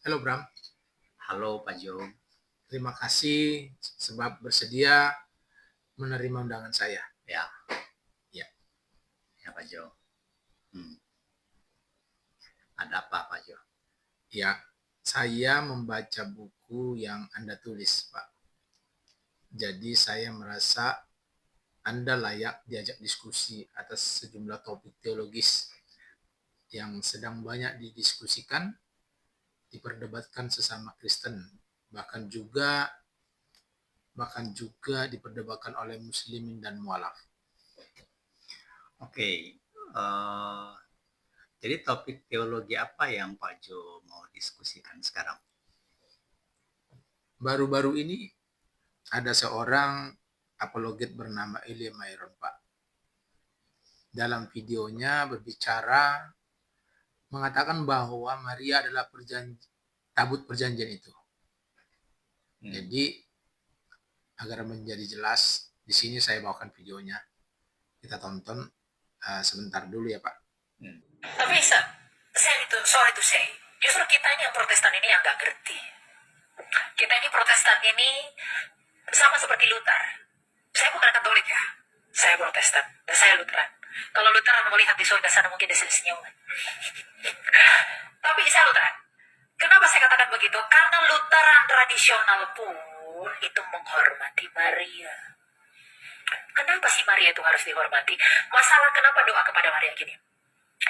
Halo Bram, Halo Pak Jo. terima kasih sebab bersedia menerima undangan saya. Ya, Ya, ya Pak Jo. Hmm, ada apa Pak Jo? ya, saya membaca buku yang Anda tulis, Pak. Jadi saya merasa Anda layak diajak diskusi atas sejumlah topik teologis yang sedang banyak didiskusikan, diperdebatkan sesama Kristen, bahkan juga diperdebatkan oleh muslimin dan mualaf. Oke, jadi topik teologi apa yang Pak Jo mau diskusikan sekarang? Baru-baru ini ada seorang apologet bernama Elia Myron, Pak. Dalam videonya berbicara mengatakan bahwa Maria adalah tabut perjanjian itu. Jadi agar menjadi jelas, di sini saya bawakan videonya. Kita tonton sebentar dulu ya Pak. Tapi saya itu, sorry to say, justru kita ini yang Protestan ini yang nggak ngerti. Kita ini Protestan ini sama seperti Luther. Saya bukan Katolik ya, saya Protestan dan saya Lutheran. Kalau Lutheran melihat di surga sana mungkin dia senyum. Tapi saya Lutheran. Kenapa saya katakan begitu? Karena Lutheran tradisional pun itu menghormati Maria. Kenapa sih Maria itu harus dihormati? Masalah kenapa doa kepada Maria gini?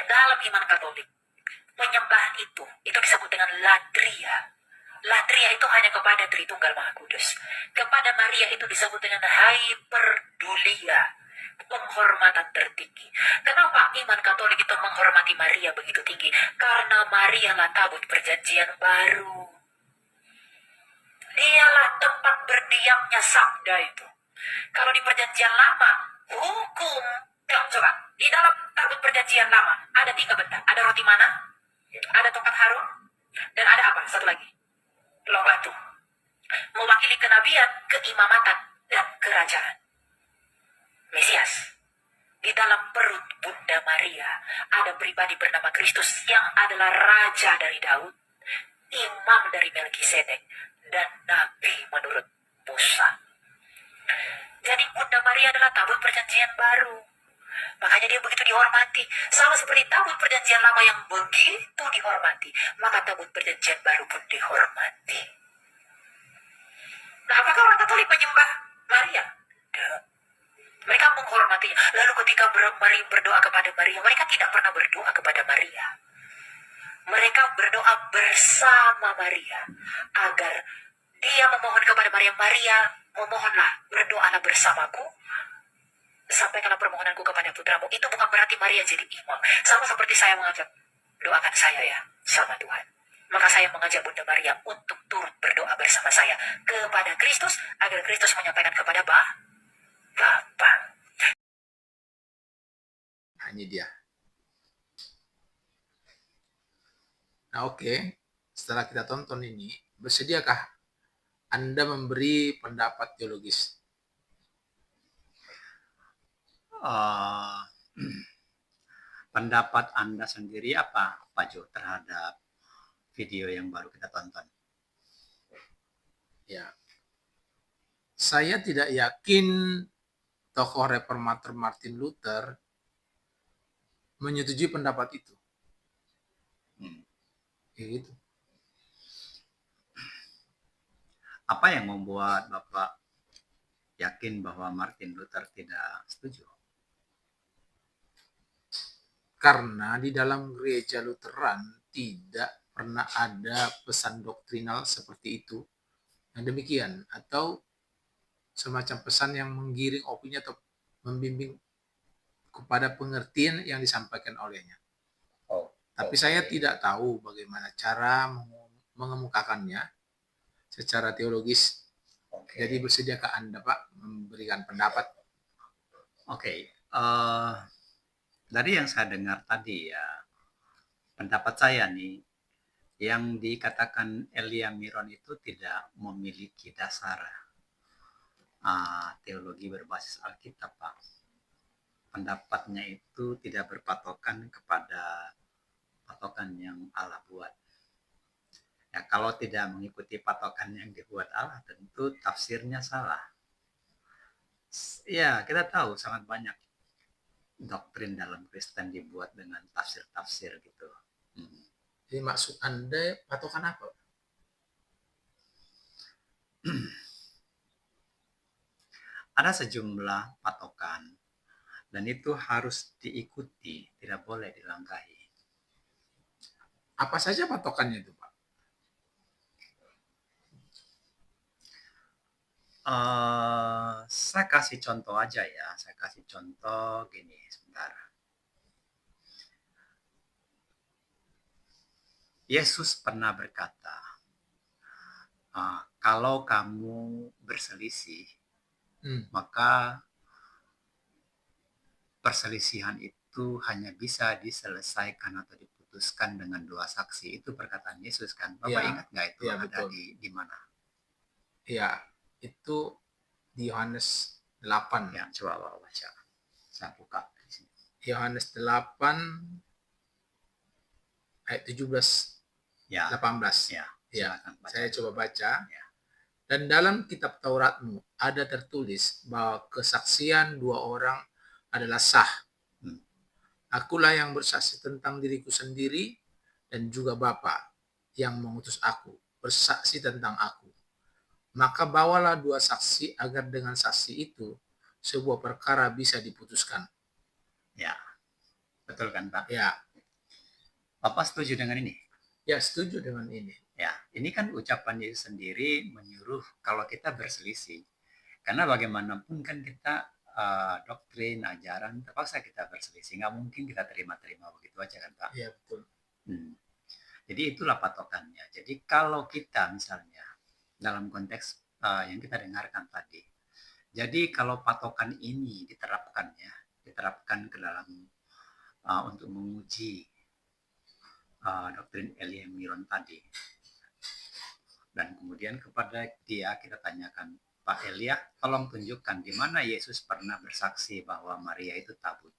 Dalam iman Katolik, penyembahan itu disebut dengan latria. Latria itu hanya kepada Tritunggal Maha Kudus. Kepada Maria itu disebut dengan hyperdulia, penghormatan tertinggi. Kenapa iman Katolik itu menghormati Maria begitu tinggi? Karena Maria lah tabut perjanjian baru. Dialah tempat berdiamnya sabda itu. Kalau di perjanjian lama, hukum. Coba, di dalam tabut perjanjian lama, ada 3 benda. Ada roti mana, ada tongkat Harun, dan ada apa? Satu lagi, loh batu. Mewakili kenabian, keimamatan, dan kerajaan. Mesias. Di dalam perut Bunda Maria, ada pribadi bernama Kristus yang adalah raja dari Daud, imam dari Melkisedek, dan nabi menurut Musa. Jadi Bunda Maria adalah tabut perjanjian baru. Makanya dia begitu dihormati. Sama seperti tabut perjanjian lama yang begitu dihormati, maka tabut perjanjian baru pun dihormati. Nah, apakah orang Katolik menyembah Maria? Mereka menghormatinya. Lalu ketika berdoa kepada Maria, mereka tidak pernah berdoa kepada Maria. Mereka berdoa bersama Maria agar dia memohon kepada Maria. Maria, memohonlah, berdoalah bersamaku, sampaikanlah permohonanku kepada putramu. Itu bukan berarti Maria jadi imam. Sama seperti saya mengajak, doakan saya ya sama Tuhan. Maka saya mengajak Bunda Maria untuk turut berdoa bersama saya kepada Kristus, agar Kristus menyampaikan kepada Bapa. Nah, ini dia. Nah, oke. Setelah kita tonton ini, bersediakah Anda memberi pendapat teologis? Pendapat Anda sendiri apa Pak Jo terhadap video yang baru kita tonton? Ya, saya tidak yakin tokoh reformator Martin Luther menyetujui pendapat itu. Gitu. Apa yang membuat Bapak yakin bahwa Martin Luther tidak setuju? Karena di dalam gereja Lutheran tidak pernah ada pesan doktrinal seperti itu. Yang demikian, atau semacam pesan yang menggiring opini atau membimbing kepada pengertian yang disampaikan olehnya. Tapi saya tidak tahu bagaimana cara mengemukakannya secara teologis. Jadi bersediakah Anda Pak memberikan pendapat? Dari yang saya dengar tadi ya, pendapat saya nih, yang dikatakan Elia Myron itu tidak memiliki dasar teologi berbasis Alkitab, Pak. Pendapatnya itu tidak berpatokan kepada patokan yang Allah buat. Ya, kalau tidak mengikuti patokan yang dibuat Allah, tentu tafsirnya salah. Ya, kita tahu sangat banyak doktrin dalam Kristen dibuat dengan tafsir-tafsir gitu. Jadi maksud Anda patokan apa? Ada sejumlah patokan dan itu harus diikuti, tidak boleh dilangkahi. Apa saja patokannya itu, Pak? Saya kasih contoh aja ya. Saya kasih contoh gini, sebentar. Yesus pernah berkata, kalau kamu berselisih, maka perselisihan itu hanya bisa diselesaikan atau diputuskan dengan 2 saksi. Itu perkataan Yesus kan. Bapak ingat nggak itu ya, ada betul. di mana? Ya, itu di Yohanes 8. Ya, coba Bapak baca. Saya buka di sini. Yohanes 8 ayat 17 Ya. 18. Ya, silakan baca. Saya coba baca. Ya. Dan dalam kitab Tauratmu ada tertulis bahwa kesaksian 2 orang adalah sah. Akulah yang bersaksi tentang diriku sendiri dan juga Bapa yang mengutus aku bersaksi tentang aku. Maka bawalah 2 saksi agar dengan saksi itu sebuah perkara bisa diputuskan. Ya, betul kan Pak? Ya. Bapak setuju dengan ini? Ya, setuju dengan ini. Ya, ini kan ucapan Yesus sendiri menyuruh kalau kita berselisih. Karena bagaimanapun kan kita doktrin, ajaran, terpaksa kita berselisih. Nggak mungkin kita terima-terima begitu aja kan Pak? Iya, betul. Jadi itulah patokannya. Jadi kalau kita misalnya dalam konteks yang kita dengarkan tadi, jadi kalau patokan ini diterapkan ke dalam untuk menguji doktrin Elia Miron tadi, dan kemudian kepada dia kita tanyakan, Pak Elia, tolong tunjukkan di mana Yesus pernah bersaksi bahwa Maria itu tabut.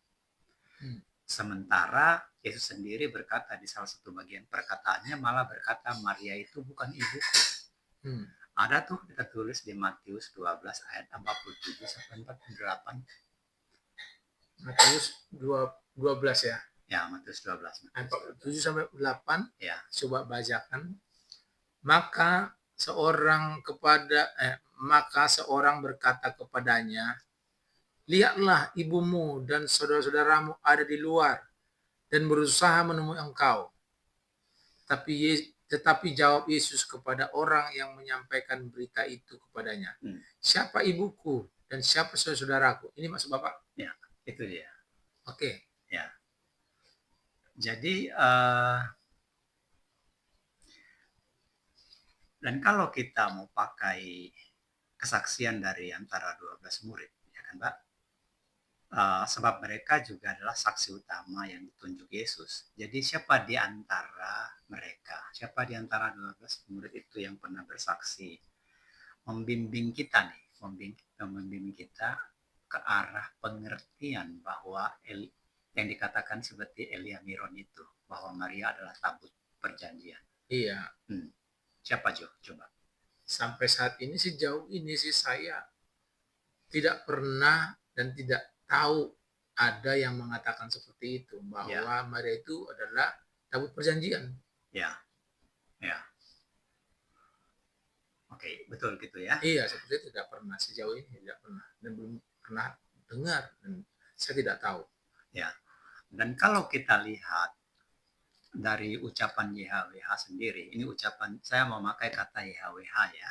Sementara Yesus sendiri berkata di salah satu bagian perkataannya malah berkata Maria itu bukan ibuku. Ada tuh kita tulis di Matius 12 ayat 47 sampai 48. Matius 12 ya. Ya, Matius 12. 47 sampai 8. Ya. Coba bacakan. Maka seorang berkata kepadanya, lihatlah ibumu dan saudara-saudaramu ada di luar dan berusaha menemui engkau. Tetapi jawab Yesus kepada orang yang menyampaikan berita itu kepadanya, siapa ibuku dan siapa saudaraku? Ini maksud Bapak? Ya, itu dia. Oke. Ya. Jadi dan kalau kita mau pakai kesaksian dari antara 12 murid, ya kan Pak? Sebab mereka juga adalah saksi utama yang ditunjuk Yesus. Jadi siapa di antara mereka, siapa di antara 12 murid itu yang pernah bersaksi, membimbing kita kita ke arah pengertian bahwa yang dikatakan seperti Elia Miron itu, bahwa Maria adalah tabut perjanjian. Iya. Siapa Jo? Coba. Sampai saat ini sejauh ini sih saya tidak pernah dan tidak tahu ada yang mengatakan seperti itu, bahwa Maria itu adalah tabut perjanjian. Ya. Oke, betul gitu ya. Iya, seperti itu tidak pernah, sejauh ini tidak pernah dan belum pernah dengar dan saya tidak tahu. Ya. Dan kalau kita lihat dari ucapan YHWH sendiri, ini ucapan saya mau pakai kata YHWH ya.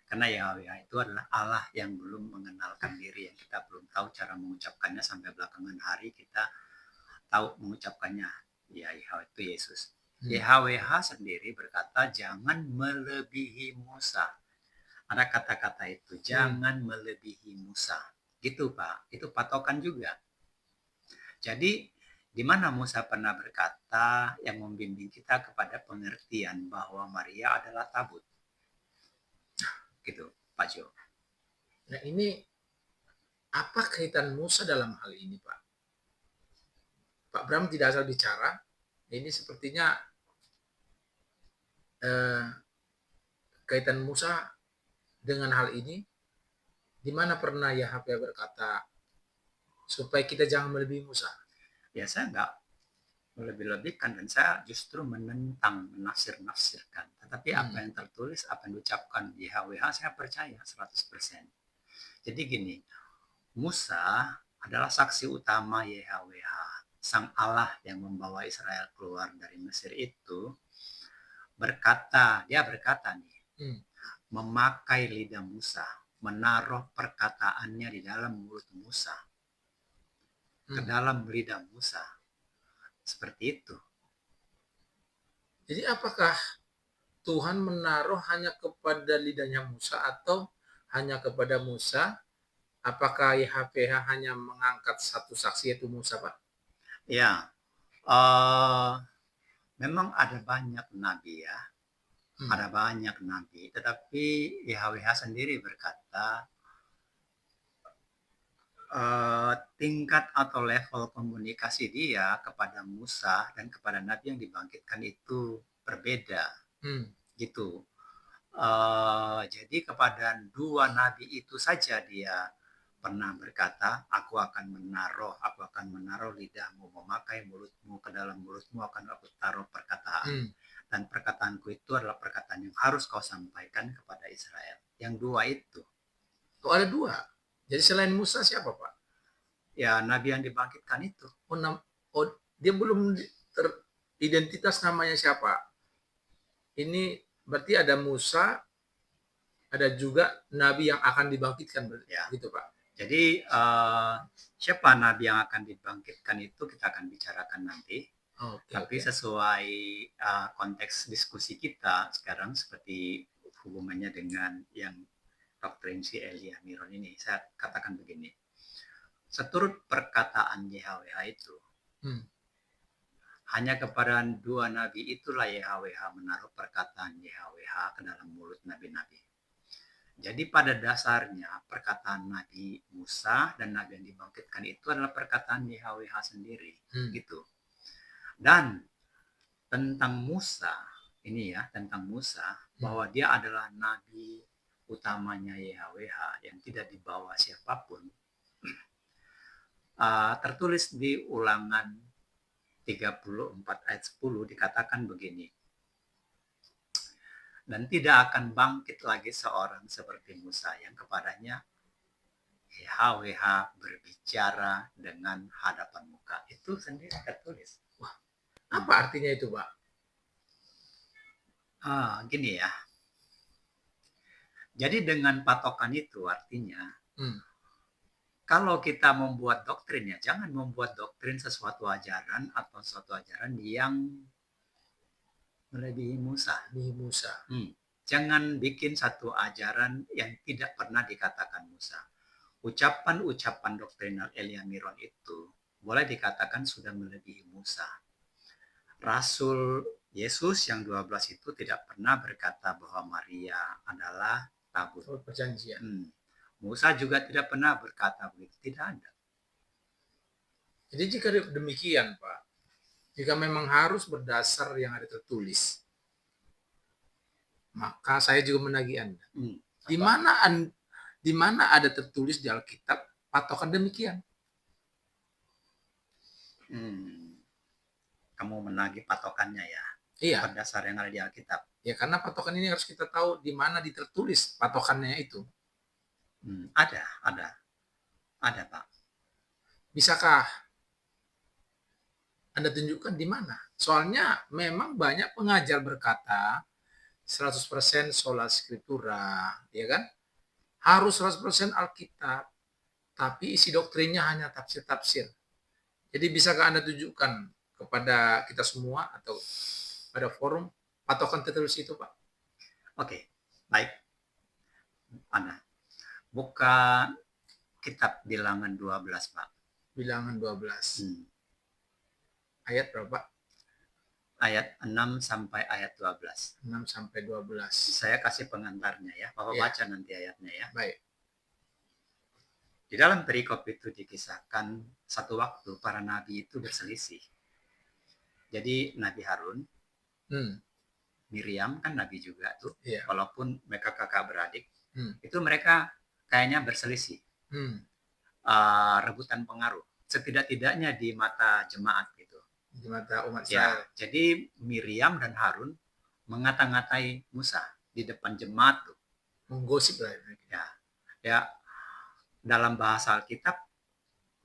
Karena YHWH itu adalah Allah yang belum mengenalkan diri, yang kita belum tahu cara mengucapkannya sampai belakangan hari kita tahu mengucapkannya. Ya, YHWH itu Yesus. YHWH sendiri berkata jangan melebihi Musa. Ada kata-kata itu, jangan melebihi Musa. Gitu Pak, itu patokan juga. Jadi di mana Musa pernah berkata yang membimbing kita kepada pengertian bahwa Maria adalah tabut. Gitu, Pak Jo. Nah ini, apa kaitan Musa dalam hal ini, Pak? Pak Bram tidak asal bicara. Ini sepertinya eh, kaitan Musa dengan hal ini, di mana pernah Yahweh berkata supaya kita jangan melebihi Musa? Ya saya nggak melebih-lebihkan dan saya justru menentang, menafsir-nafsirkan. Tetapi apa yang tertulis, apa yang diucapkan di YHWH saya percaya 100%. Jadi gini, Musa adalah saksi utama YHWH, sang Allah yang membawa Israel keluar dari Mesir itu, dia berkata nih, memakai lidah Musa, menaruh perkataannya di dalam mulut Musa, ke dalam lidah Musa. Seperti itu. Jadi apakah Tuhan menaruh hanya kepada lidahnya Musa atau hanya kepada Musa? Apakah YHWH hanya mengangkat satu saksi yaitu Musa, Pak? Ya, memang ada banyak nabi ya. Ada banyak nabi, tetapi YHWH sendiri berkata tingkat atau level komunikasi dia kepada Musa dan kepada nabi yang dibangkitkan itu berbeda. Gitu. Jadi kepada dua nabi itu saja dia pernah berkata, aku akan menaruh lidahmu, memakai mulutmu, ke dalam mulutmu akan aku taruh perkataan. Dan perkataanku itu adalah perkataan yang harus kau sampaikan kepada Israel. Yang dua itu. Oh, ada dua. Jadi selain Musa siapa, Pak? Ya, nabi yang dibangkitkan itu. Dia belum identitas namanya siapa? Ini berarti ada Musa, ada juga nabi yang akan dibangkitkan, ya. Gitu, Pak. Jadi siapa nabi yang akan dibangkitkan itu kita akan bicarakan nanti. Tapi sesuai konteks diskusi kita sekarang seperti hubungannya dengan yang doktrin si Elia Miron ini, saya katakan begini. Seturut perkataan YHWH itu, hanya kepada dua nabi itulah YHWH menaruh perkataan YHWH ke dalam mulut nabi-nabi. Jadi pada dasarnya perkataan Nabi Musa dan nabi yang dibangkitkan itu adalah perkataan YHWH sendiri, gitu. Dan tentang Musa, ini ya, tentang Musa, bahwa dia adalah nabi utamanya YHWH yang tidak dibawa siapapun, tertulis di Ulangan 34 ayat 10 dikatakan begini, dan tidak akan bangkit lagi seorang seperti Musa yang kepadanya YHWH berbicara dengan hadapan muka. Itu sendiri tertulis. Wah, apa artinya itu, Pak? Gini ya. Jadi dengan patokan itu artinya, kalau kita membuat doktrin ya, jangan membuat doktrin sesuatu ajaran atau suatu ajaran yang melebihi Musa. Jangan bikin satu ajaran yang tidak pernah dikatakan Musa. Ucapan-ucapan doktrinal Elia Miron itu boleh dikatakan sudah melebihi Musa. Rasul Yesus yang 12 itu tidak pernah berkata bahwa Maria adalah tabut perjanjian. Musa juga tidak pernah berkata begitu, tidak ada. Jadi jika demikian, Pak, jika memang harus berdasar yang ada tertulis, maka saya juga menagih Anda. Di mana ada tertulis di Alkitab patokan demikian? Kamu menagih patokannya ya? Iya. Berdasar yang ada di Alkitab. Ya, karena patokan ini harus kita tahu di mana ditertulis patokannya itu. Ada, Pak. Bisakah Anda tunjukkan di mana? Soalnya memang banyak pengajar berkata 100% sola scriptura, ya kan? Harus 100% Alkitab, tapi isi doktrinnya hanya tafsir-tafsir. Jadi bisakah Anda tunjukkan kepada kita semua atau pada forum patokan tertulis itu, Pak? Oke, baik. Anda buka kitab Bilangan 12, Pak. Bilangan 12. Ayat berapa? Ayat 6 sampai ayat 12. 6 sampai 12. Saya kasih pengantarnya ya. Bapak baca nanti ayatnya ya. Baik. Di dalam perikop itu dikisahkan satu waktu para nabi itu berselisih. Jadi Nabi Harun Miriam kan nabi juga tuh, Iya. walaupun mereka kakak beradik, Hmm. itu mereka kayaknya berselisih, Hmm. rebutan pengaruh. Setidak-tidaknya di mata jemaat gitu. Di mata umat Ya, Israel. jadi Miriam dan Harun mengata-ngatai Musa di depan jemaat tuh. Menggosip lah. Ya, ya dalam bahasa Alkitab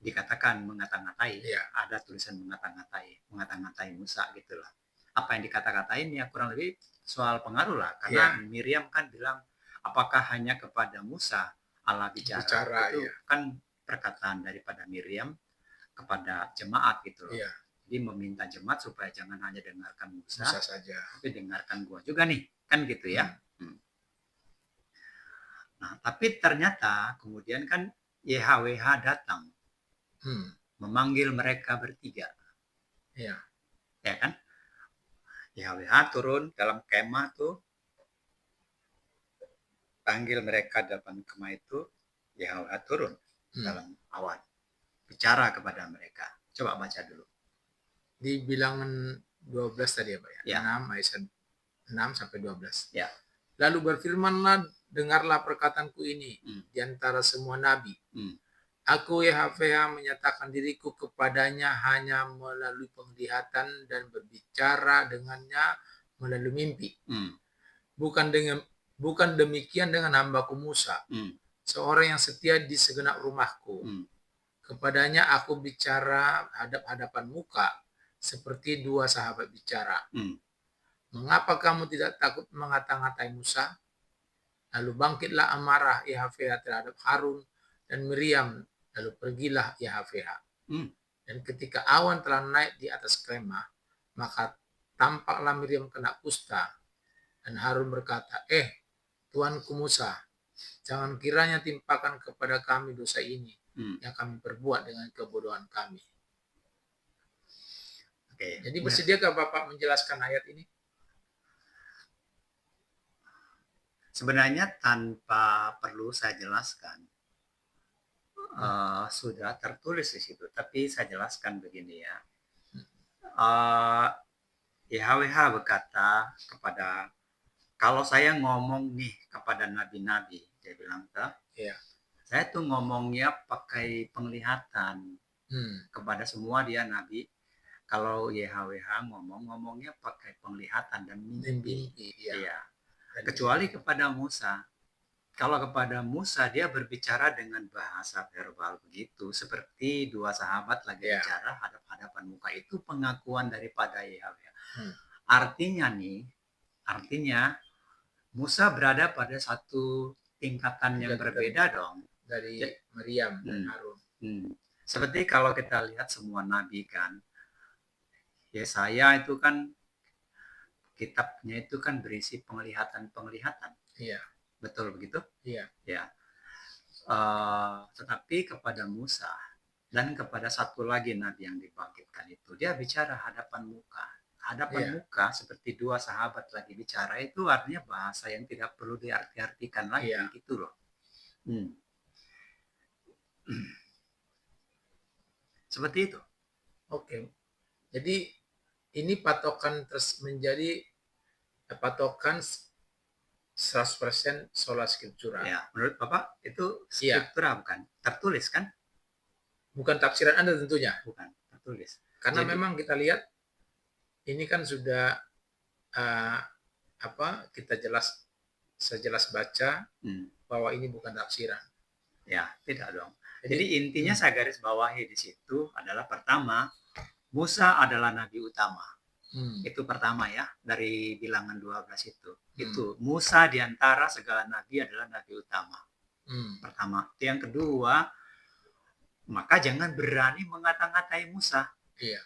dikatakan mengata-ngatai. Iya. Ada tulisan mengata-ngatai Musa gitulah. Apa yang dikata-katain ya kurang lebih soal pengaruh lah. Karena Miriam kan bilang, apakah hanya kepada Musa Allah bicara? Itu Iya. kan perkataan daripada Miriam kepada jemaat gitu loh. Iya. Jadi meminta jemaat supaya jangan hanya dengarkan Musa saja, tapi dengarkan gua juga nih, kan gitu ya. Nah, tapi ternyata kemudian kan YHWH datang memanggil mereka bertiga. Iya. Ya kan? YHWH turun dalam kemah tuh, panggil mereka depan kemah itu, YHWH turun dalam awan, bicara kepada mereka. Coba baca dulu. Di bilangan 12 tadi ya Pak ya? Ya. 6 ayat 6 sampai 12. Ya. Lalu berfirmanlah, dengarlah perkataanku ini di antara semua nabi. Aku YHWH menyatakan diriku kepadanya hanya melalui penglihatan dan berbicara dengannya melalui mimpi. Bukan demikian dengan hambaku Musa, seorang yang setia di segenap rumahku. Kepadanya aku bicara hadap-hadapan muka, seperti dua sahabat bicara. Mengapa kamu tidak takut mengata-ngatai Musa? Lalu bangkitlah amarah YHWH terhadap Harun dan Miriam. Lalu pergilah YHWH. Dan ketika awan telah naik di atas kemah, maka tampaklah Miriam kena kusta. Dan Harun berkata, Tuanku Musa, jangan kiranya timpakan kepada kami dosa ini yang kami perbuat dengan kebodohan kami. Oke. Jadi bersediakah Bapak menjelaskan ayat ini? Sebenarnya tanpa perlu saya jelaskan, sudah tertulis di situ. Tapi saya jelaskan begini ya. YHWH berkata kepada, kalau saya ngomong nih kepada nabi-nabi, dia bilang, saya tuh ngomongnya pakai penglihatan kepada semua dia nabi. Kalau YHWH ngomongnya pakai penglihatan dan mimpi. Iya. Kecuali kepada Musa. Kalau kepada Musa dia berbicara dengan bahasa verbal begitu, seperti dua sahabat lagi bicara hadap-hadapan muka, itu pengakuan daripada YHWH. Artinya Musa berada pada satu tingkatan yang berbeda dong dari Miriam dan Harun. Seperti kalau kita lihat semua nabi kan, Yesaya itu kan kitabnya itu kan berisi penglihatan. Iya. Betul begitu? Iya. Ya. Tetapi kepada Musa dan kepada satu lagi nabi yang dibangkitkan itu, dia bicara hadapan muka. Hadapan muka seperti dua sahabat lagi bicara, itu artinya bahasa yang tidak perlu diarti-artikan lagi gitu loh. Seperti itu. Oke. Jadi ini patokan terus menjadi patokan 100% sola scriptura. Ya, menurut Bapak itu scriptura bukan? Tertulis kan? Bukan tafsiran Anda tentunya. Bukan, tertulis. Karena memang kita lihat ini kan sudah kita sejelas baca bahwa ini bukan tafsiran. Ya, tidak dong. Jadi intinya saya garis bawahi di situ adalah, pertama, Musa adalah nabi utama. Itu pertama ya, dari bilangan 12 itu. Itu Musa di antara segala nabi adalah nabi utama. Pertama. Yang kedua, maka jangan berani mengata-ngatai Musa. Iya.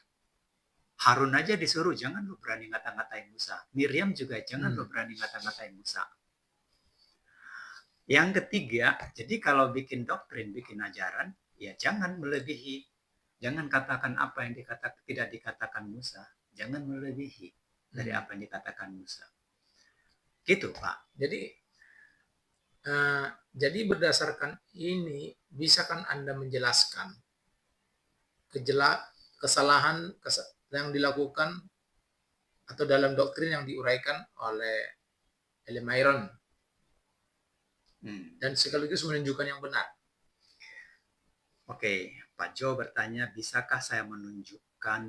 Harun aja disuruh, jangan lu berani ngata-ngatai Musa. Miriam juga jangan lu berani ngata-ngatai Musa. Yang ketiga, jadi kalau bikin doktrin, bikin ajaran, ya jangan melebihi. Jangan katakan apa yang tidak dikatakan Musa. Jangan melebihi dari apa yang dikatakan Musa. Gitu, Pak. Jadi berdasarkan ini, bisa kan Anda menjelaskan kesalahan yang dilakukan atau dalam doktrin yang diuraikan oleh Ellen Myron dan sekaligus menunjukkan yang benar. Oke, Pak Jo bertanya, bisakah saya menunjukkan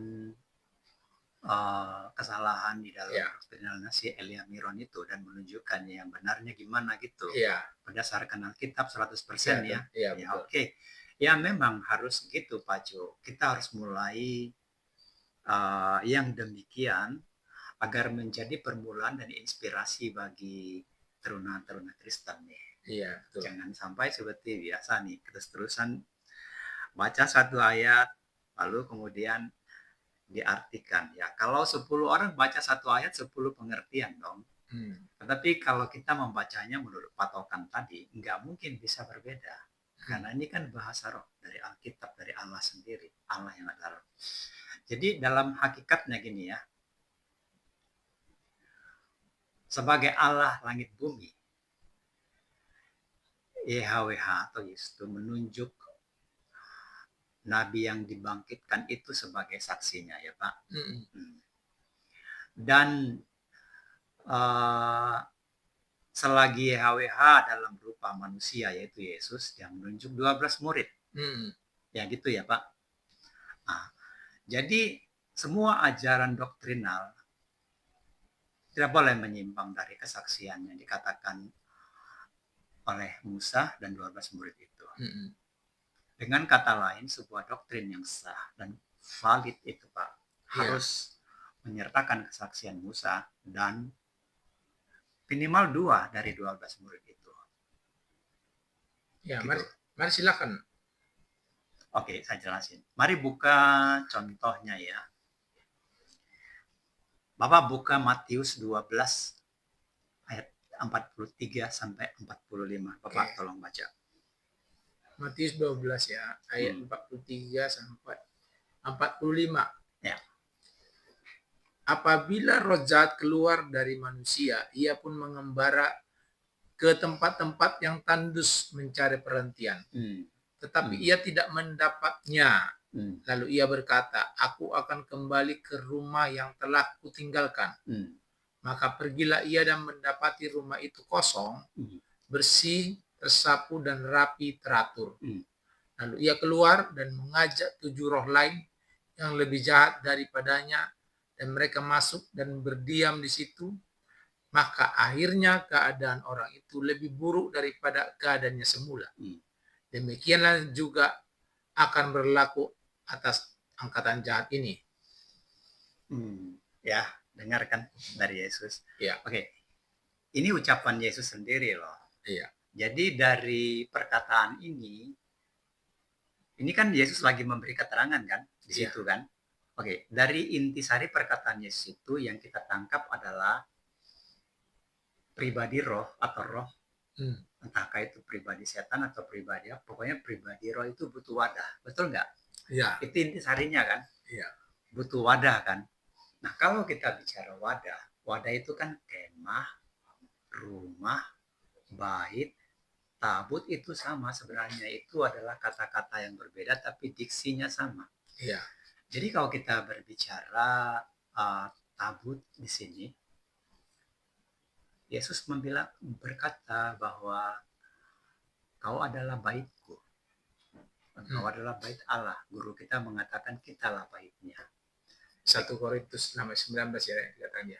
kesalahan di dalam doktrinal si Elia Miron itu dan menunjukkan yang benarnya gimana gitu? Iya. Berdasarkan Alkitab 100% ya. Iya, Oke. Ya memang harus gitu Pak Jo. Kita harus mulai yang demikian agar menjadi permulaan dan inspirasi bagi teruna-teruna Kristen nih. Iya, betul. Jangan sampai seperti biasa nih terus-terusan baca satu ayat lalu kemudian diartikan. Ya, kalau 10 orang baca satu ayat 10 pengertian dong. Tetapi kalau kita membacanya menurut patokan tadi, nggak mungkin bisa berbeda. Karena ini kan bahasa roh dari Alkitab, dari Allah sendiri. Allah yang adalah roh. Jadi dalam hakikatnya gini ya, sebagai Allah langit bumi, YHWH atau Yesus itu menunjuk Nabi yang dibangkitkan itu sebagai saksinya ya Pak. Dan selagi YHWH dalam rupa manusia yaitu Yesus yang menunjuk 12 murid. Ya gitu ya Pak. Nah, jadi semua ajaran doktrinal tidak boleh menyimpang dari kesaksian yang dikatakan oleh Musa dan 12 murid itu. Dengan kata lain, sebuah doktrin yang sah dan valid itu Pak harus menyertakan kesaksian Musa dan minimal 2 dari 12 murid itu. Ya, gitu. Mari silakan. Oke, saya jelasin. Mari buka contohnya ya. Bapak buka Matius 12 ayat 43 sampai 45. Bapak tolong baca. Matius 12 ya, ayat 43 sampai 45. Ya. Apabila roh jahat keluar dari manusia, ia pun mengembara ke tempat-tempat yang tandus mencari perhentian. Tetapi ia tidak mendapatnya. Lalu ia berkata, aku akan kembali ke rumah yang telah kutinggalkan. Maka pergilah ia dan mendapati rumah itu kosong, bersih, tersapu dan rapi teratur. Lalu ia keluar dan mengajak 7 roh lain yang lebih jahat daripadanya, dan mereka masuk dan berdiam di situ. Maka akhirnya keadaan orang itu lebih buruk daripada keadaannya semula. Demikianlah juga akan berlaku atas angkatan jahat ini. Ya, dengarkan dari Yesus. Ya. Oke. Ini ucapan Yesus sendiri loh. Iya. Jadi dari perkataan ini kan Yesus lagi memberi keterangan kan di situ kan. Oke, dari intisari perkataan Yesus itu yang kita tangkap adalah pribadi roh atau roh. Entahkah itu pribadi setan atau pribadi apa, pokoknya pribadi roh itu butuh wadah. Betul nggak? Iya. Itu intisarinya kan? Iya. Butuh wadah kan? Nah, kalau kita bicara wadah itu kan kemah, rumah, bait, tabut itu sama sebenarnya. Itu adalah kata-kata yang berbeda tapi diksinya sama. Iya. Jadi kalau kita berbicara tabut di sini, Yesus berkata bahwa kau adalah baitku. Kau adalah bait Allah. Guru kita mengatakan kitalah baitnya. 1 Korintus 19 ya katanya.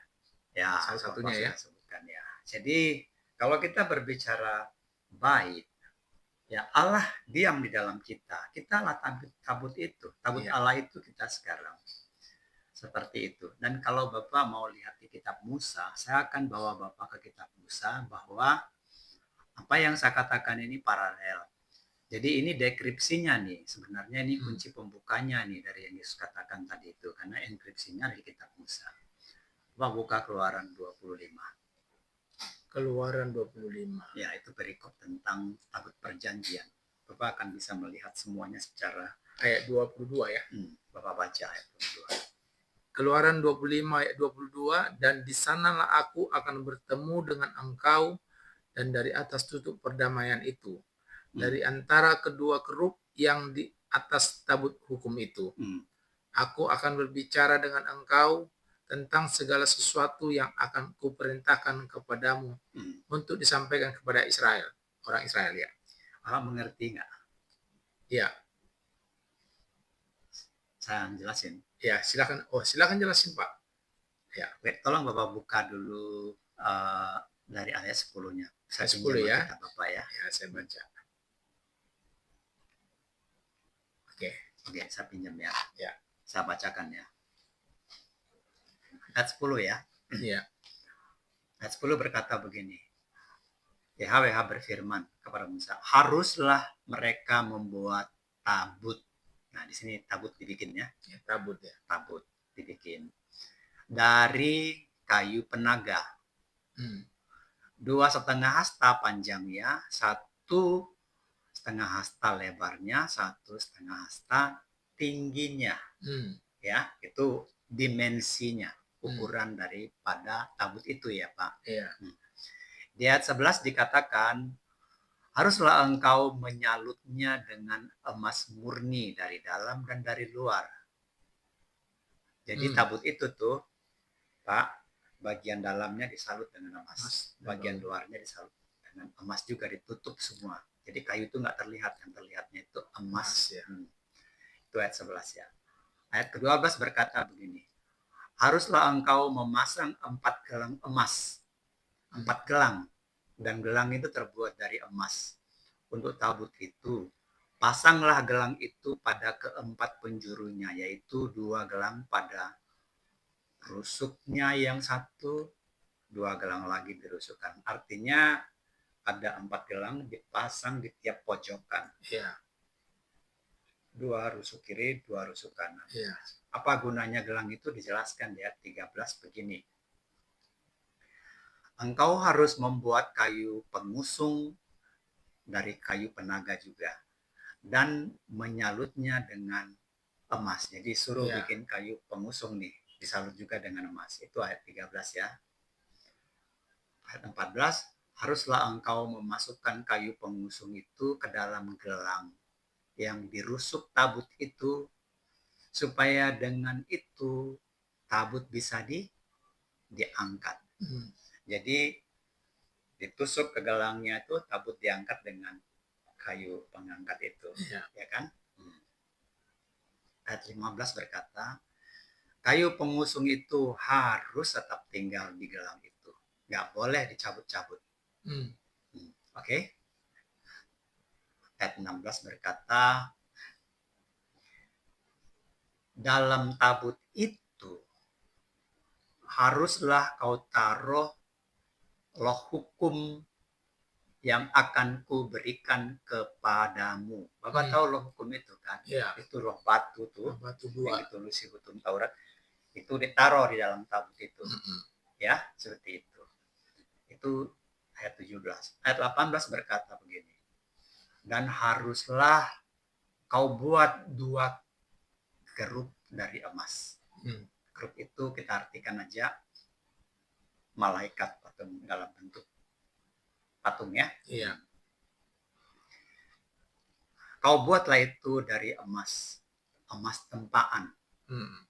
Ya, salah satunya ya. Sebutkan ya. Jadi kalau kita berbicara bait, ya Allah diam di dalam kita. Kita lah tabut itu. Tabut Allah itu kita sekarang. Seperti itu. Dan kalau Bapak mau lihat di kitab Musa, saya akan bawa Bapak ke kitab Musa bahwa apa yang saya katakan ini paralel. Jadi ini dekripsinya nih. Sebenarnya ini kunci pembukanya nih dari yang Yesus katakan tadi itu. Karena enkripsinya dari kitab Musa. Bapak buka Keluaran 25. Keluaran 25. Ya, itu perikop tentang tabut perjanjian. Bapak akan bisa melihat semuanya secara ayat 22 ya. Bapak baca ayat 22. Keluaran 25 ayat 22, dan di sanalah aku akan bertemu dengan engkau, dan dari atas tutup perdamaian itu, dari antara kedua kerup yang di atas tabut hukum itu, aku akan berbicara dengan engkau, tentang segala sesuatu yang akan kuperintahkan kepadamu untuk disampaikan kepada Israel, orang Israel ya. Mengerti nggak? Ya, Saya jelasin. ya silakan. Oh, silakan jelasin Pak. Ya, Oke, tolong Bapak buka dulu dari ayat 10-nya. Saya Ayat 10 pinjam ya. Alkitab Bapak ya. ya saya baca. Oke, Oke, saya pinjam ya. Ya. Saya bacakan ya. Ayat 10 ya. Iya. Ayat 10 berkata begini. YHWH berfirman kepada Musa, haruslah mereka membuat tabut. Nah, di sini tabut dibikin ya. Tabut ya. Tabut dibikin dari kayu penaga. 2,5 hasta panjangnya, 1,5 hasta lebarnya, 1,5 hasta tingginya. Ya, itu dimensinya, ukuran daripada tabut itu ya Pak. Iya. Di ayat 11 dikatakan, haruslah engkau menyalutnya dengan emas murni dari dalam dan dari luar. Jadi tabut itu tuh, Pak, bagian dalamnya disalut dengan emas, bagian luarnya disalut dengan emas juga, ditutup semua. Jadi kayu itu nggak terlihat, yang terlihatnya itu emas. Ya. Itu ayat 11 ya. Ayat ke-12 berkata begini, haruslah engkau memasang 4 gelang emas. 4 gelang, dan gelang itu terbuat dari emas. Untuk tabut itu, pasanglah gelang itu pada keempat penjurunya, yaitu 2 gelang pada rusuknya yang satu, 2 gelang lagi dirusukkan. Artinya ada 4 gelang dipasang di tiap pojokan. Iya. 2 rusuk kiri, 2 rusuk kanan. Iya. Apa gunanya gelang itu dijelaskan di ayat 13 begini. Engkau harus membuat kayu pengusung dari kayu penaga juga, dan menyalutnya dengan emas. Jadi suruh bikin kayu pengusung nih, disalut juga dengan emas. Itu ayat 13 ya. Ayat 14, haruslah engkau memasukkan kayu pengusung itu ke dalam gelang yang dirusuk tabut itu, supaya dengan itu tabut bisa diangkat. Jadi ditusuk ke gelangnya itu, tabut diangkat dengan kayu pengangkat itu, ya kan? Ayat 15 berkata, kayu pengusung itu harus tetap tinggal di gelang itu, nggak boleh dicabut-cabut. Oke? Ayat 16 berkata, dalam tabut itu haruslah kau taruh loh hukum yang akan kuberikan kepadamu. Bapak tahu loh hukum itu kan? Ya. Itu loh batu tuh, Batu yang 2. ditulis hukum Taurat, itu ditaruh di dalam tabut itu. Ya, seperti itu. Itu ayat 17. Ayat 18 berkata begini. Dan haruslah kau buat 2 kerup dari emas. Kerup itu kita artikan aja malaikat patung dalam bentuk patung ya. Iya. Kau buatlah itu dari emas tempaan.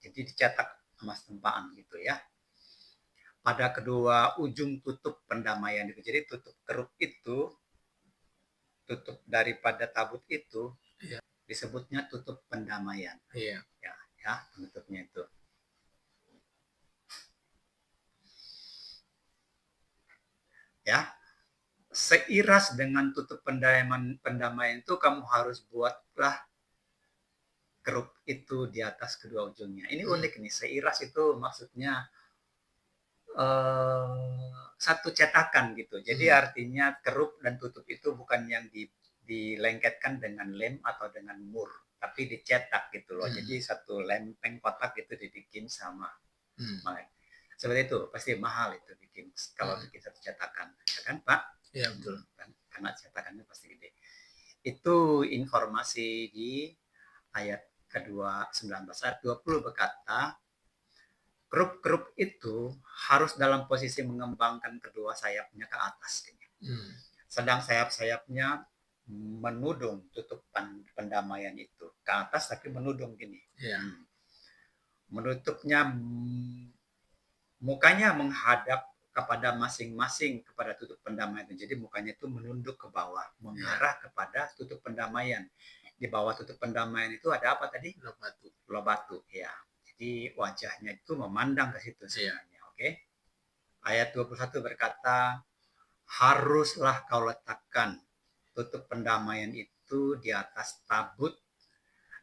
Jadi dicetak emas tempaan gitu ya. Pada kedua ujung tutup pendamaian itu. Jadi tutup kerup itu, tutup daripada tabut itu, disebutnya tutup pendamaian. Iya. Ya, penutupnya itu. Ya, seiras dengan tutup pendamaian itu, kamu harus buatlah kerup itu di atas kedua ujungnya. Ini unik nih, seiras itu maksudnya satu cetakan gitu. Jadi artinya kerup dan tutup itu bukan yang dilengketkan dengan lem atau dengan mur, tapi dicetak gitu loh. Jadi satu lempeng kotak itu dibikin sama. Seperti itu, pasti mahal itu bikin, kalau bikin satu cetakan, ya kan Pak? Iya betul. Karena cetakannya pasti gede. Itu informasi di ayat kedua 19. Ayat 20 berkata, kerup-kerup itu harus dalam posisi mengembangkan kedua sayapnya ke atas. Sedang sayap-sayapnya menudung tutup pendamaian itu ke atas, tapi menudung gini. Menutupnya mukanya menghadap kepada masing-masing kepada tutup pendamaian itu. Jadi mukanya itu menunduk ke bawah, mengarah kepada tutup pendamaian. Di bawah tutup pendamaian itu ada apa tadi? Blok batu. Pulau Batu, ya. Jadi wajahnya itu memandang ke situ sebenarnya, oke? Ayat 21 berkata, haruslah kau letakkan tutup pendamaian itu di atas tabut.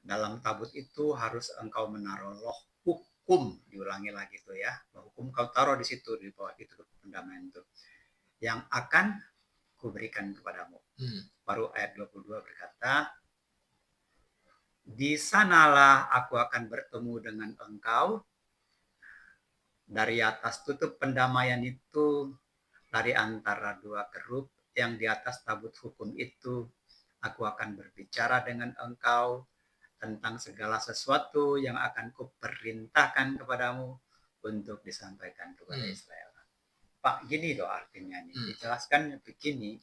Dalam tabut itu harus engkau menaruh loh hukum, diulangi lagi tuh ya. Hukum kau taruh di situ di bawah itu tutup pendamaian itu. Yang akan kuberikan kepadamu. Baru ayat 22 berkata, di sanalah aku akan bertemu dengan engkau. Dari atas tutup pendamaian itu, dari antara dua kerup yang di atas tabut hukum itu, aku akan berbicara dengan engkau tentang segala sesuatu yang akan kuperintahkan kepadamu untuk disampaikan kepada Israel. Pak, gini loh artinya nih. Dijelaskan begini.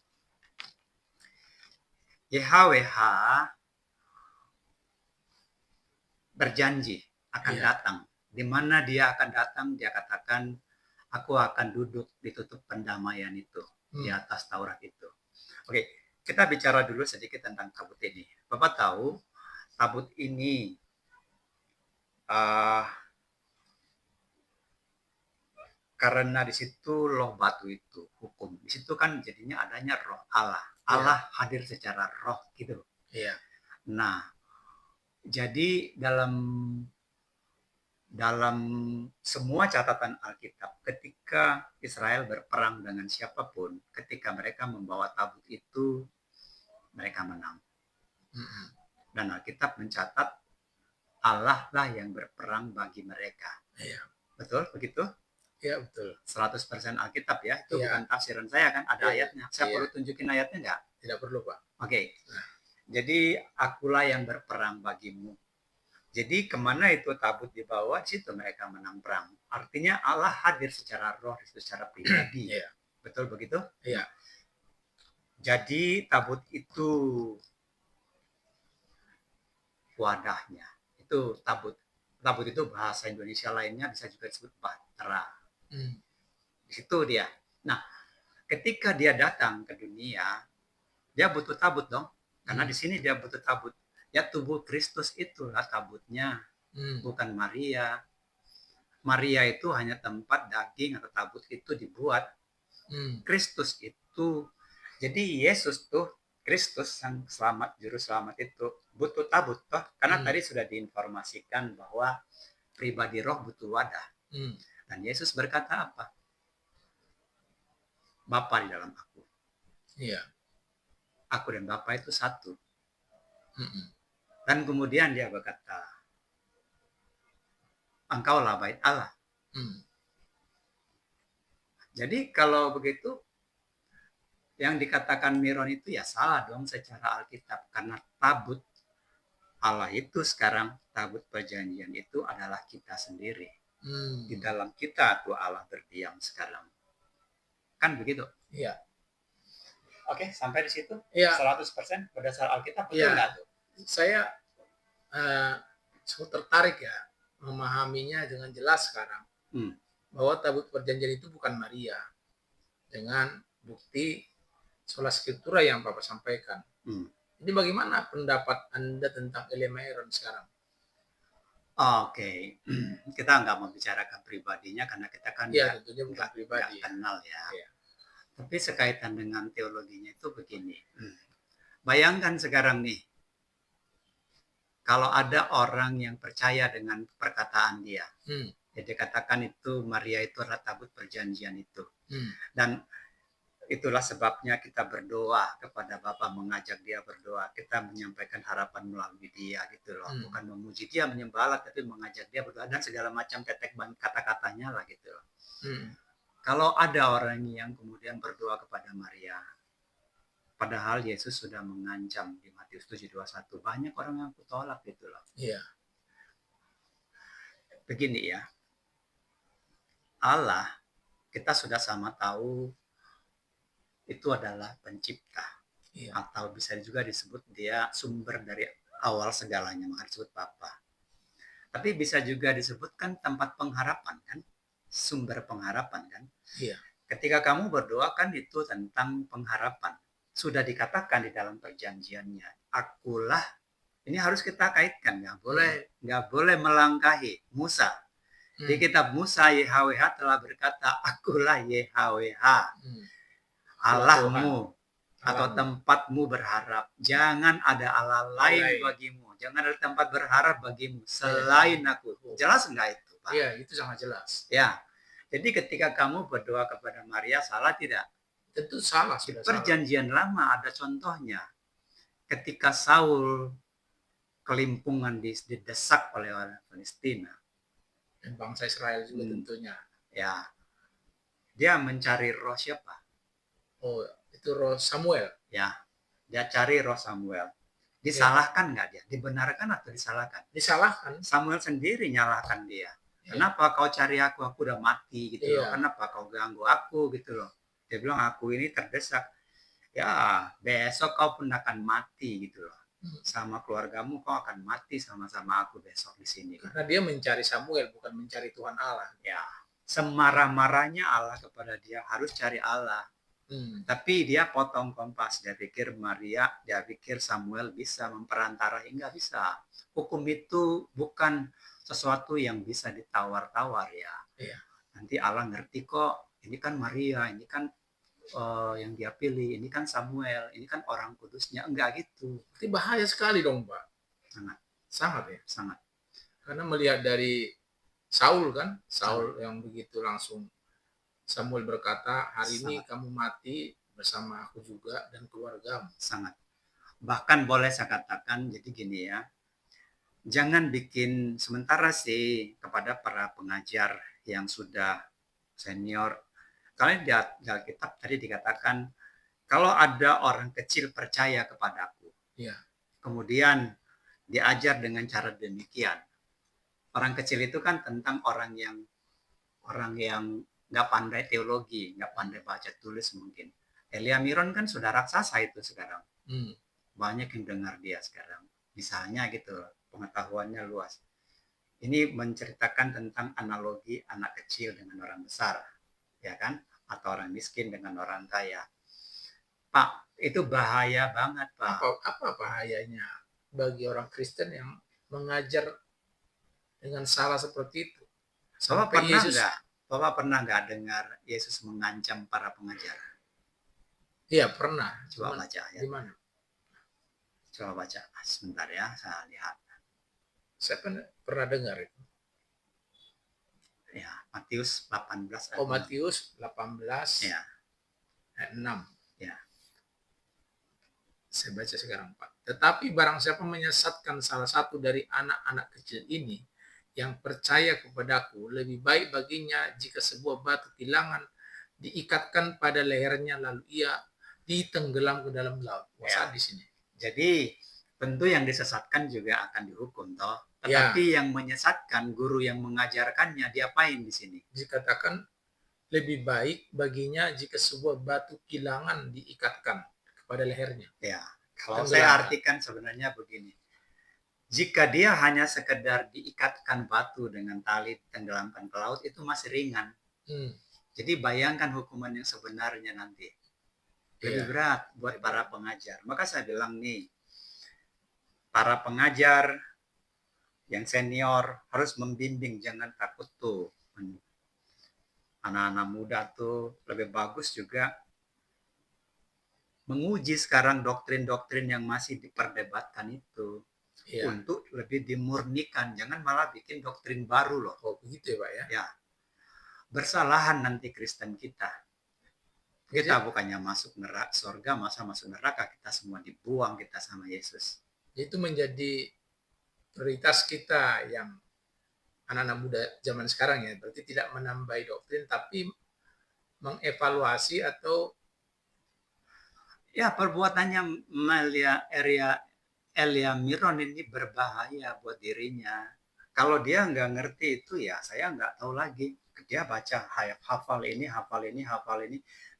YHWH berjanji akan datang. Di mana dia akan datang, dia katakan, aku akan duduk di tutup pendamaian itu, di atas Taurat itu. Oke, kita bicara dulu sedikit tentang tabut ini. Bapak tahu, tabut ini karena di situ loh batu itu, hukum. Di situ kan jadinya adanya roh Allah. Allah hadir secara roh gitu. Iya. Nah, jadi dalam semua catatan Alkitab, ketika Israel berperang dengan siapapun, ketika mereka membawa tabut itu, mereka menang. Dan Alkitab mencatat Allah lah yang berperang bagi mereka. Iya. Betul begitu? Iya, betul. 100% Alkitab ya, itu bukan tafsiran saya kan, ada ayatnya. Saya perlu tunjukin ayatnya enggak? Tidak perlu, Pak. Oke. Jadi akulah yang berperang bagimu. Jadi kemana itu tabut dibawa, di situ mereka menang perang. Artinya Allah hadir secara roh, secara pribadi. Betul begitu? Iya. Jadi tabut itu wadahnya. Itu tabut. Tabut itu bahasa Indonesia lainnya bisa juga disebut bahtera. Di situ dia. Nah, ketika dia datang ke dunia, dia butuh tabut dong. Karena di sini dia butuh tabut. Ya tubuh Kristus itulah tabutnya, bukan Maria. Maria itu hanya tempat daging atau tabut itu dibuat. Kristus itu, jadi Yesus tuh, Kristus yang selamat, juru selamat itu butuh tabut toh. Karena tadi sudah diinformasikan bahwa pribadi roh butuh wadah. Dan Yesus berkata apa? Bapa di dalam aku. Iya. Aku dan Bapa itu satu. Dan kemudian dia berkata, engkaulah bait Allah. Jadi kalau begitu, yang dikatakan Miron itu ya salah dong secara Alkitab. Karena tabut Allah itu sekarang, tabut perjanjian itu adalah kita sendiri. Di dalam kita tuh Allah berdiam sekarang. Kan begitu? Iya. Oke, sampai di situ? Iya. 100% berdasar Alkitab, betul nggak tuh? Saya tertarik ya memahaminya dengan jelas sekarang bahwa tabut perjanjian itu bukan Maria dengan bukti sola scriptura yang Bapak sampaikan. Jadi bagaimana pendapat Anda tentang Elia Myron sekarang? Oke, kita nggak membicarakan pribadinya karena kita kan tentunya bukan pribadi, nggak kenal ya. Tapi sekaitan dengan teologinya itu begini. Bayangkan sekarang nih, kalau ada orang yang percaya dengan perkataan dia, jadi katakan itu Maria itu adalah tabut perjanjian itu, dan itulah sebabnya kita berdoa kepada Bapa, mengajak dia berdoa, kita menyampaikan harapan melalui dia gitu loh, bukan memuji dia, menyembah, tapi mengajak dia berdoa dan segala macam tetek kata-katanya lah gitu loh. Kalau ada orang yang kemudian berdoa kepada Maria, padahal Yesus sudah mengancam di Matius 7:21, banyak orang yang kutolak gitu loh. Iya. Begini ya, Allah kita sudah sama tahu itu adalah pencipta. Atau bisa juga disebut dia sumber dari awal segalanya, maka disebut Bapa. Tapi bisa juga disebutkan tempat pengharapan kan. sumber pengharapan kan. Iya. Ketika kamu berdoa kan itu tentang pengharapan. Sudah dikatakan di dalam perjanjiannya, akulah, ini harus kita kaitkan, nggak boleh melangkahi Musa. Di kitab Musa, YHWH telah berkata, akulah YHWH, Allahmu, atau tempatmu berharap. Jangan ada Allah lain bagimu. Jangan ada tempat berharap bagimu selain aku. Jelas enggak itu, Pak? Iya, itu sangat jelas. Ya. Jadi ketika kamu berdoa kepada Maria, salah tidak? Tentu salah. Di perjanjian lama ada contohnya. Ketika Saul kelimpungan didesak oleh orang Palestina. Dan bangsa Israel juga tentunya. Ya. Dia mencari roh siapa? Oh, itu roh Samuel. Ya. Dia cari roh Samuel. Disalahkan nggak dia? Dibenarkan atau disalahkan? Disalahkan. Samuel sendiri nyalahkan dia. Kenapa kau cari aku udah mati gitu loh. Kenapa kau ganggu aku gitu loh. Dia bilang aku ini terdesak. Ya besok kau pun akan mati gitu loh. Sama keluargamu kau akan mati sama-sama aku besok di sini. Karena dia mencari Samuel bukan mencari Tuhan Allah. Ya semarah-marahnya Allah kepada dia harus cari Allah. Tapi dia potong kompas. Dia pikir Maria, dia pikir Samuel bisa memperantarai. Enggak bisa. Hukum itu bukan sesuatu yang bisa ditawar-tawar ya. Nanti Allah ngerti kok, ini kan Maria, ini kan yang dia pilih, ini kan Samuel, ini kan orang kudusnya. Enggak gitu. Itu bahaya sekali dong, Pak. Sangat ya. Sangat. Karena melihat dari Saul kan, Saul yang begitu langsung Samuel berkata, hari ini kamu mati bersama aku juga dan keluargamu. Sangat. Bahkan boleh saya katakan, jadi gini ya, jangan bikin sementara sih kepada para pengajar yang sudah senior. Kalian di Alkitab tadi dikatakan, kalau ada orang kecil percaya kepadaku, kemudian diajar dengan cara demikian. Orang kecil itu kan tentang orang yang nggak pandai teologi, nggak pandai baca tulis mungkin. Elia Miron kan sudah raksasa itu sekarang. Banyak yang dengar dia sekarang. Misalnya gitu, pengetahuannya luas. Ini menceritakan tentang analogi anak kecil dengan orang besar, ya kan? Atau orang miskin dengan orang kaya. Pak, itu bahaya banget, Pak. Apa bahayanya bagi orang Kristen yang mengajar dengan salah seperti itu? Bapak pernah nggak dengar Yesus mengancam para pengajar? Iya, pernah. Coba baca ya. Di mana? Coba baca. Sebentar ya, saya lihat. Saya pernah dengar itu. Ya, Matius 18. Oh, Matius 18 ya. ayat 6. Ya. Saya baca sekarang, Pak. Tetapi barang siapa menyesatkan salah satu dari anak-anak kecil ini yang percaya kepadaku, lebih baik baginya jika sebuah batu tilangan diikatkan pada lehernya lalu ia ditenggelam ke dalam laut. Di sini. Jadi tentu yang disesatkan juga akan dihukum toh. Tetapi yang menyesatkan, guru yang mengajarkannya, diapain di sini? Dikatakan lebih baik baginya jika sebuah batu kilangan diikatkan kepada lehernya. Ya, kalau saya artikan sebenarnya begini. Jika dia hanya sekedar diikatkan batu dengan tali tenggelamkan ke laut, itu masih ringan. Jadi bayangkan hukuman yang sebenarnya nanti. Lebih berat buat para pengajar. Maka saya bilang nih, para pengajar yang senior harus membimbing, jangan takut tuh. Anak-anak muda tuh lebih bagus juga menguji sekarang doktrin-doktrin yang masih diperdebatkan itu. Untuk lebih dimurnikan, jangan malah bikin doktrin baru loh. Oh begitu ya Pak ya? Ya, bersalahan nanti Kristen kita. Kita bukannya masuk neraka, surga, masa masuk neraka, kita semua dibuang kita sama Yesus. Itu menjadi prioritas kita yang anak-anak muda zaman sekarang ya, berarti tidak menambahi doktrin, tapi mengevaluasi atau ya perbuatannya Elia Miron ini berbahaya buat dirinya. Kalau dia nggak ngerti itu ya saya nggak tahu lagi. Dia baca hafal ini,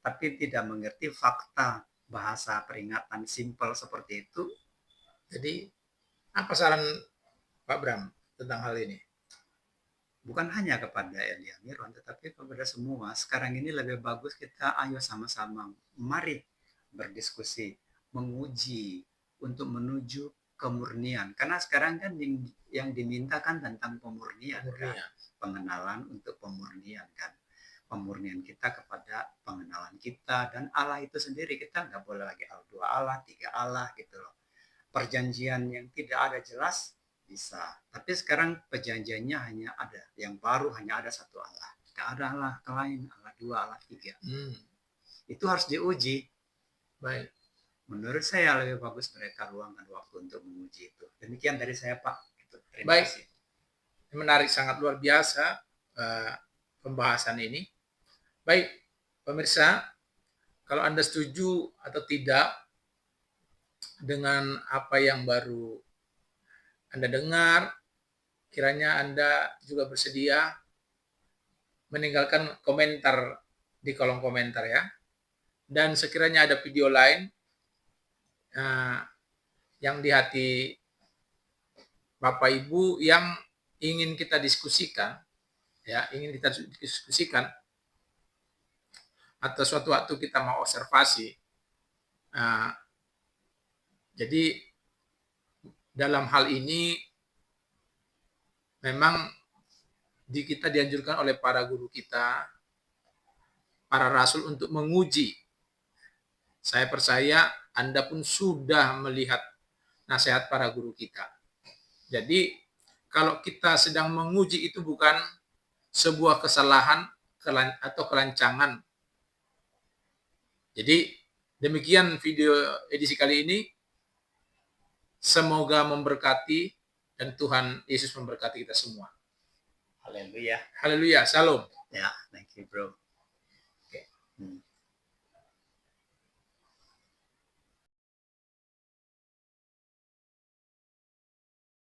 tapi tidak mengerti fakta bahasa peringatan simpel seperti itu. Jadi apa saran Pak Bram tentang hal ini? bukan hanya kepada Elia Miron, tetapi kepada semua. Sekarang ini lebih bagus kita ayo sama-sama mari berdiskusi, menguji untuk menuju kemurnian. Karena sekarang kan yang dimintakan tentang pemurnian, kan? Pengenalan untuk pemurnian, kan? Pemurnian kita kepada pengenalan kita dan Allah itu sendiri. Kita nggak boleh lagi dua Allah, tiga Allah gitu loh. Perjanjian yang tidak ada jelas bisa, tapi sekarang perjanjiannya hanya ada yang baru, hanya ada satu Allah, tidak ada Allah lain, Allah dua, Allah tiga. Itu harus diuji. Baik, menurut saya lebih bagus mereka luangkan waktu untuk menguji itu. Demikian dari saya, Pak. Terima baik, kasih. menarik, sangat luar biasa pembahasan ini. Baik, pemirsa, kalau Anda setuju atau tidak dengan apa yang baru Anda dengar, kiranya Anda juga bersedia meninggalkan komentar di kolom komentar ya. Dan sekiranya ada video lain yang di hati Bapak Ibu yang ingin kita diskusikan, ya, atau suatu waktu kita mau observasi. Jadi dalam hal ini memang kita dianjurkan oleh para guru kita, para rasul untuk menguji. Saya percaya Anda pun sudah melihat nasihat para guru kita. Jadi kalau kita sedang menguji itu bukan sebuah kesalahan atau kelancangan. Jadi demikian video edisi kali ini. Semoga memberkati dan Tuhan Yesus memberkati kita semua. Haleluya. Haleluya. Salam. Ya, thank you bro.